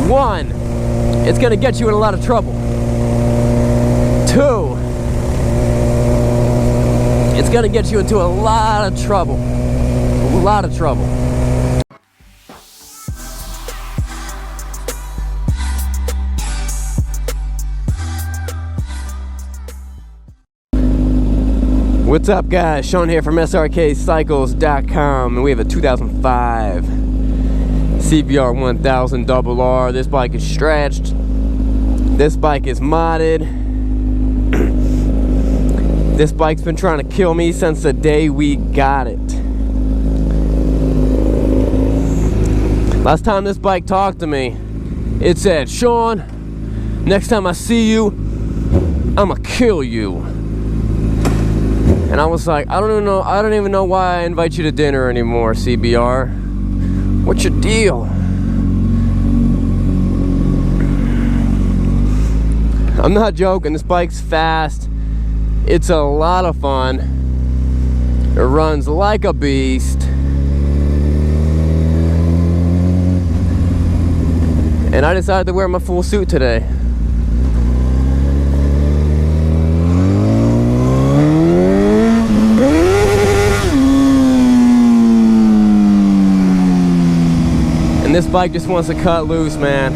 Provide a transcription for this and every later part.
One, it's gonna get you in a lot of trouble. Two, it's gonna get you into a lot of trouble. A lot of trouble. What's up, guys? Sean here from Srkcycles.com, and we have a 2005 CBR 1000 RR. This bike is stretched. This bike is modded. This bike's been trying to kill me since the day we got it. Last time this bike talked to me, it said, "Sean, next time I see you, I'ma kill you." And I was like, I don't even know why I invite you to dinner anymore, CBR. What's your deal? I'm not joking, this bike's fast. It's a lot of fun. It runs like a beast. And I decided to wear my full suit today. And this bike just wants to cut loose, man.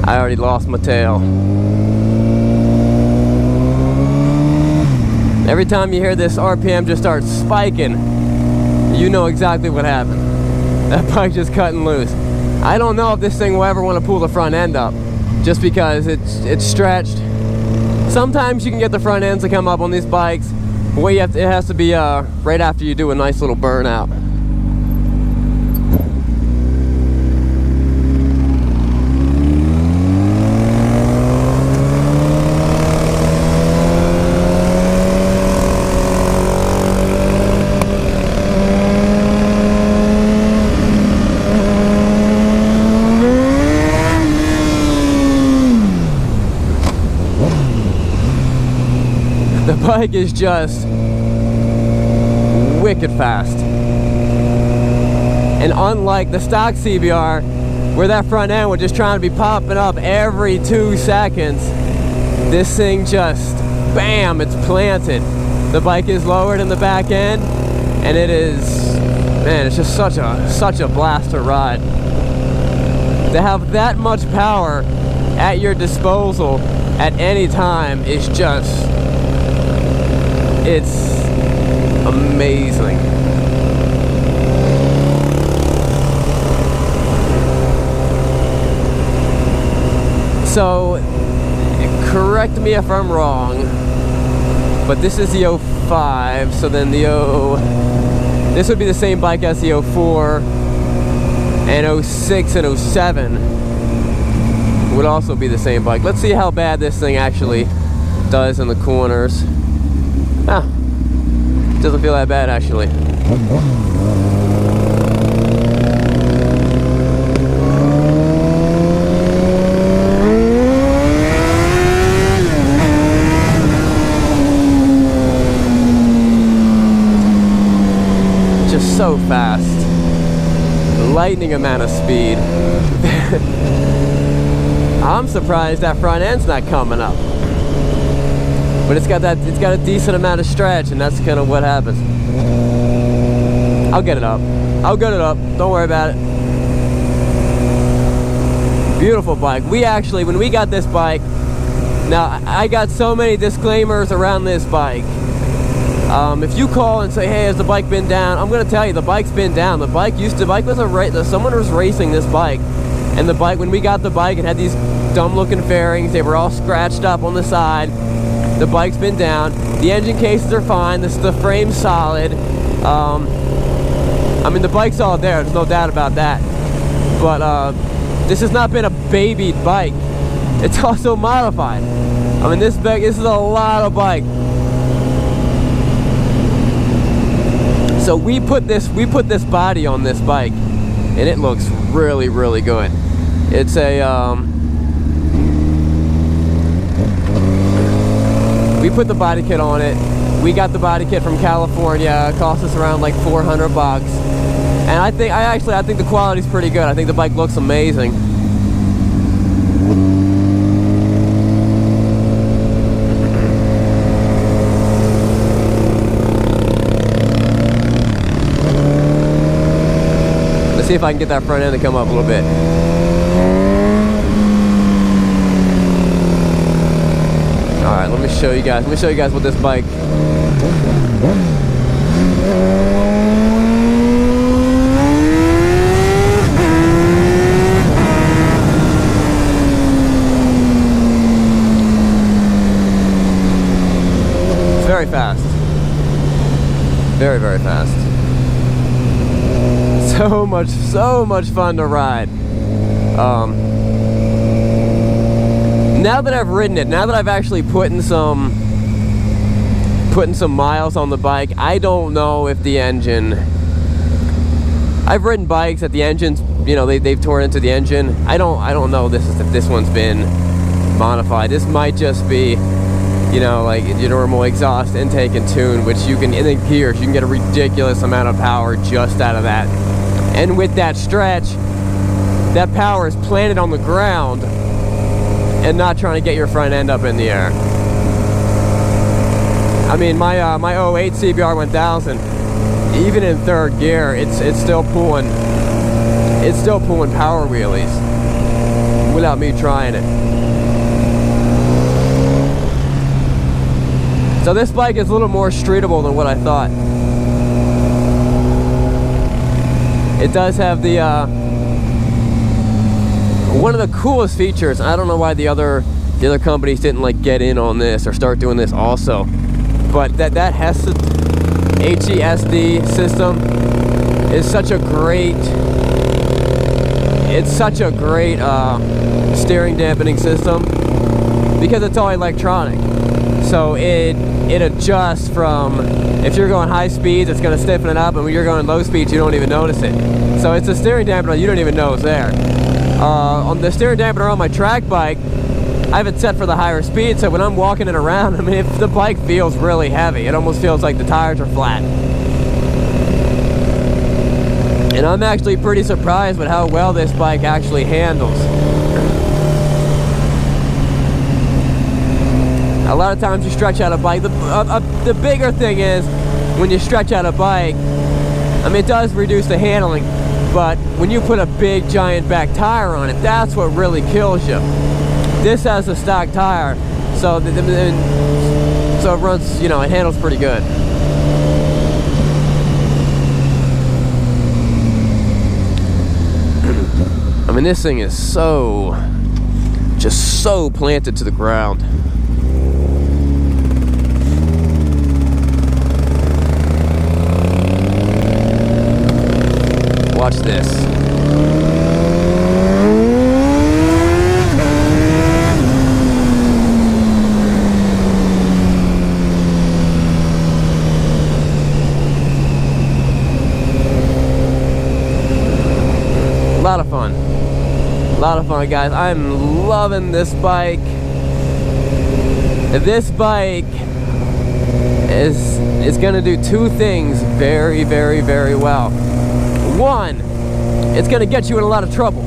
I already lost my tail. Every time you hear this RPM just start spiking, you know exactly what happened. That bike just cutting loose. I don't know if this thing will ever want to pull the front end up, just because it's stretched. Sometimes you can get the front ends to come up on these bikes. Well, it has to be right after you do a nice little burnout. The bike is just wicked fast. And unlike the stock CBR, where that front end was just trying to be popping up every 2 seconds, this thing just, bam, it's planted. The bike is lowered in the back end, and it is, man, it's just such a blast to ride. To have that much power at your disposal at any time is just, it's amazing. So, correct me if I'm wrong, but this is the 05, so then this would be the same bike as the 04, and 06 and 07 would also be the same bike. Let's see how bad this thing actually does in the corners. Ah, doesn't feel that bad actually. Just so fast. Lightning amount of speed. I'm surprised that front end's not coming up. But it's got a decent amount of stretch, and that's kind of what happens. I'll get it up. I'll get it up. Don't worry about it. Beautiful bike. We actually, when we got this bike, now I got so many disclaimers around this bike. If you call and say, "Hey, has the bike been down?" I'm gonna tell you, the bike's been down. The bike was someone was racing this bike, and the bike, when we got the bike, it had these dumb-looking fairings. They were all scratched up on the side. The bike's been down. The engine cases are fine. The frame's solid. I mean, the bike's all there. There's no doubt about that. But this has not been a babied bike. It's also modified. I mean, this is a lot of bike. So we put this body on this bike, and it looks really, really good. It's a we put the body kit on it. We got the body kit from California. It cost us around like 400 bucks. And I think the quality's pretty good. I think the bike looks amazing. Let's see if I can get that front end to come up a little bit. Alright, let me show you guys. Let me show you guys what this bike. It's very fast. Very, very fast. So much fun to ride. Now that I've ridden it, now that I've actually putting some miles on the bike, I don't know if the engine. I've ridden bikes that the engines, you know, they've torn into the engine. I don't know if this one's been modified. This might just be, you know, like your normal exhaust intake and tune, which you can, in the gears, you can get a ridiculous amount of power just out of that. And with that stretch, that power is planted on the ground and not trying to get your front end up in the air. I mean, my 08 CBR 1000, even in third gear, it's still pulling power wheelies without me trying it. So this bike is a little more streetable than what I thought. It does have the one of the coolest features. I don't know why the other companies didn't like get in on this or start doing this also, but that HESD system is such a great. It's such a great steering dampening system because it's all electronic. So it adjusts from, if you're going high speeds, it's going to stiffen it up, and when you're going low speeds, you don't even notice it. So it's a steering dampener you don't even know is there. On the steering dampener on my track bike, I have it set for the higher speed, so when I'm walking it around, I mean, if the bike feels really heavy, it almost feels like the tires are flat. And I'm actually pretty surprised with how well this bike actually handles. A lot of times you stretch out a bike, the bigger thing is when you stretch out a bike, I mean, it does reduce the handling, but when you put a big giant back tire on it, that's what really kills you. This has a stock tire, so it runs, you know, it handles pretty good. I mean, this thing is just so planted to the ground. Watch this. A lot of fun. A lot of fun, guys. I'm loving this bike. This bike is gonna do two things very, very, very well. One, it's gonna get you in a lot of trouble.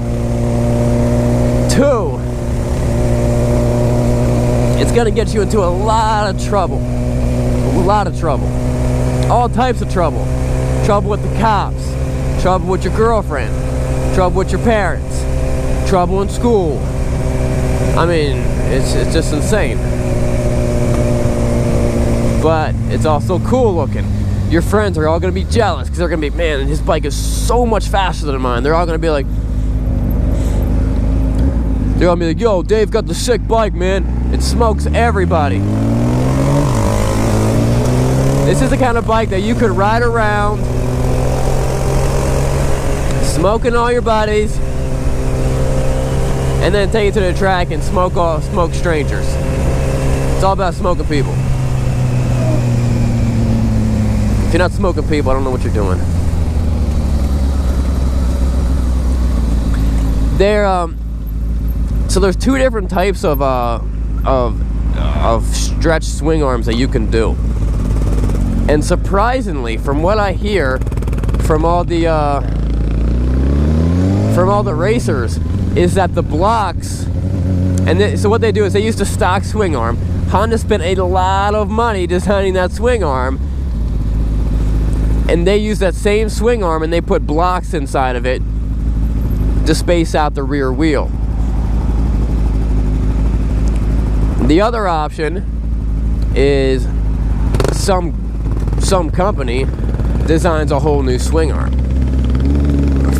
Two, it's gonna get you into a lot of trouble. A lot of trouble. All types of trouble. Trouble with the cops. Trouble with your girlfriend. Trouble with your parents. Trouble in school. I mean, it's just insane. But it's also cool looking. Your friends are all gonna be jealous because they're gonna be, man, his bike is so much faster than mine. They're all gonna be like, yo, Dave got the sick bike, man. It smokes everybody. This is the kind of bike that you could ride around, smoking all your buddies, and then take it to the track and smoke strangers. It's all about smoking people. If you're not smoking people, I don't know what you're doing. So there's two different types of stretch swing arms that you can do. And surprisingly, from what I hear from all the racers, is that the blocks, and so what they do is they use the stock swing arm. Honda spent a lot of money designing that swing arm, and they use that same swing arm and they put blocks inside of it to space out the rear wheel. The other option is some company designs a whole new swing arm.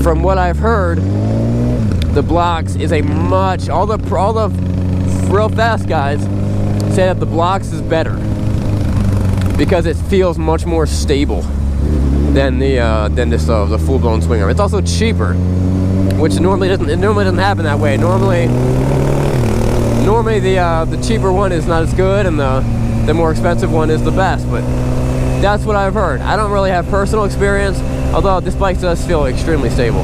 From what I've heard, the blocks is a much, all the real fast guys say that the blocks is better because it feels much more stable than the full-blown swing arm. It's also cheaper, which normally doesn't happen that way. Normally the cheaper one is not as good, and the more expensive one is the best. But that's what I've heard. I don't really have personal experience, although this bike does feel extremely stable.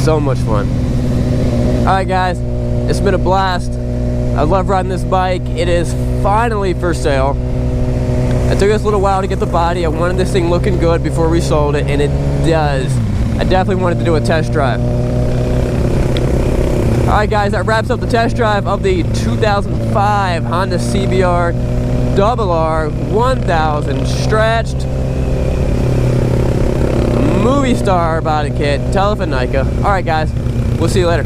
So much fun. Alright guys, it's been a blast. I love riding this bike. It is finally for sale. It took us a little while to get the body. I wanted this thing looking good before we sold it, and it does. I definitely wanted to do a test drive. Alright guys, that wraps up the test drive of the 2005 Honda CBR RR 1000 stretched movie star body kit, Telefonica. Alright guys, we'll see you later.